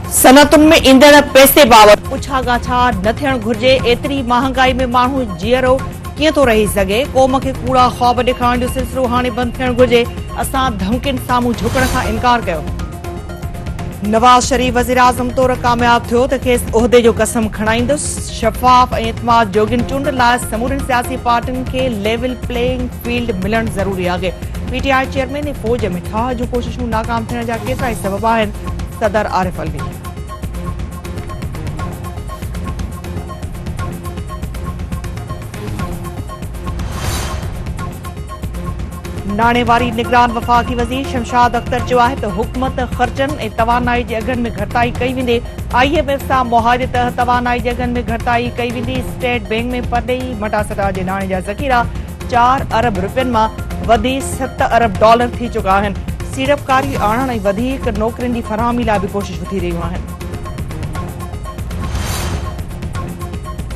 सनतुनि में ईंदड़ पैसे बाबति पुछा गाछा न थियण घुर्जे। एतिरी महांगाई में माण्हू जीअरो कीअं थो रही सघे। क़ौम खे कूड़ा ख़्वाब ॾेखारण जो सिलसिलो हाणे बंदि थियण घुर्जे। असां धमकियुनि साम्हूं झुकण खां इनकार कयो। नवाज़ शरीफ़ वज़ीर आज़म तौर कामयाब थियो त खेसि उहिदे जो कसम खणाईंदुसि। शफ़ाफ़ ऐं एतमाद जोगियुनि चूंड लाइ समूरनि सियासी पार्टियुनि खे लेवल प्लेइंग फील्ड मिलणु ज़रूरी आहे। पीटीआई चेयरमैन ऐं फ़ौज में ठाह जूं कोशिशूं नाकाम थियण जा केतिरा ई सबब आहिनि। सदर आरिफ अलवी नाणे वारी निगरान वफ़ाक़ी वज़ीर शमशाद अख्तर चयो आहे त हुकूमत ख़र्चनि ऐं तवानाई जे अघनि में घटिताई कई वेंदी। IMF सां मुआहदे तहत तवानाई जे अघनि में घटिताई कई वेंदी। स्टेट बैंक में परॾेही मटासटा जे नाणे जा ज़ख़ीरा 4 अरब रुपयनि मां वधी 7 अरब डॉलर थी चुका आहिनि। सीड़पकारी आणण ऐं वधीक नौकरियुनि जी फराहमी लाइ बि कोशिशूं थी रहियूं आहिनि।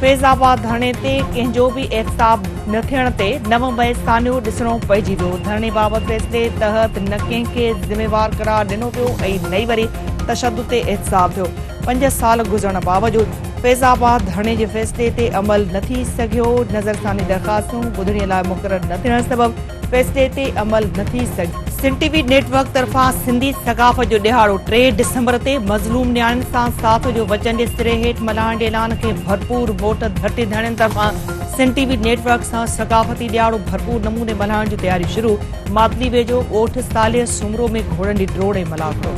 फैज़ाबाद धरणे ते कंहिंजो बि एहतिसाब न थियण ते 9 मई सान्यो ॾिसणो पइजी वियो। धरणे बाबति फ़ैसिले तहत न कंहिंखे ज़िम्मेवार करार ॾिनो पियो ऐं नई वरी तशदुद ते एहतिसाब थियो। 5 साल गुज़रण बावजूदि फैज़ाबाद धरणे जे फ़ैसिले ते अमल न थी सघियो। नज़रसानी दरख़्वास्तूं ॿुधणीअ लाइ मुक़रर न थियण सबबि फ़ैसिले ते अमल न थी सघियो। सिंध टीवी नेटवर्क तरफ़ां सिंधी सक़ाफ़त जो ॾिहाड़ो 3 डिसंबर ते मज़लूम न्याणियुनि सां साथ जो वचन जे सिरे हेठि मल्हाइण जे ऐलान खे भरपूर वोट धटे धणियुनि तरफ़ां सिंध टीवी नेटवर्क सां सक़ाफ़ती ॾिहाड़ो भरपूर नमूने मल्हाइण जूं तयारियूं शुरू। मातली वेझो ॻोठ सालिय सुमरो में घोड़नि जी ड्रोड़ ऐं मलाखड़ो।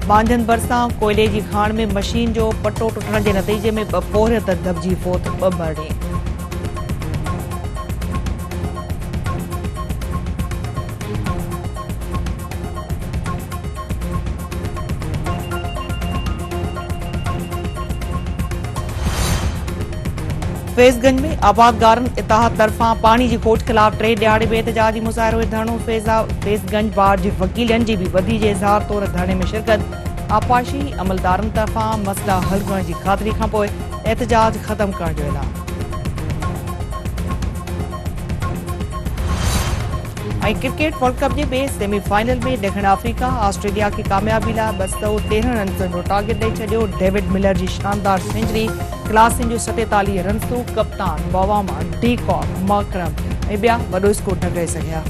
बांझनि भरिसां कोयले जी खाण में मशीन जो पटो टुटण जे नतीजे में 2 पोरियत दॿिजी फोत 2 मरणी। फैज़गंज में आबादगारनि इतिहाद तरफ़ां पानी जी खोट ख़िलाफ़ 3 ॾिहाड़े बेहतजाजी मुज़ाहिरो ऐं धरणो। फैज़गंज बार जे वकीलनि जी बि वधी जे इज़हार तौर धरणे में शिरकत। आपाशी अमलदारनि तरफ़ां मसइला हल करण जी ख़ातिरी खां पोइ एहतजाज ख़त्म करण जो ऐलान। ऐं क्रिकेट वर्ल्ड कप जे ॿिए सेमीफाइनल में ॾखण अफ्रीका ऑस्ट्रेलिया खे कामयाबी लाइ 213 रन्सनि जो टारगेट ॾेई छॾियो। डेविड मिलर जी शानदार सेंचुरी, क्लासिन जो 47 रन्सूं, कप्तान बवामा, डी कॉक, माकरम ऐं ॿिया वॾो स्कोर न करे सघिया।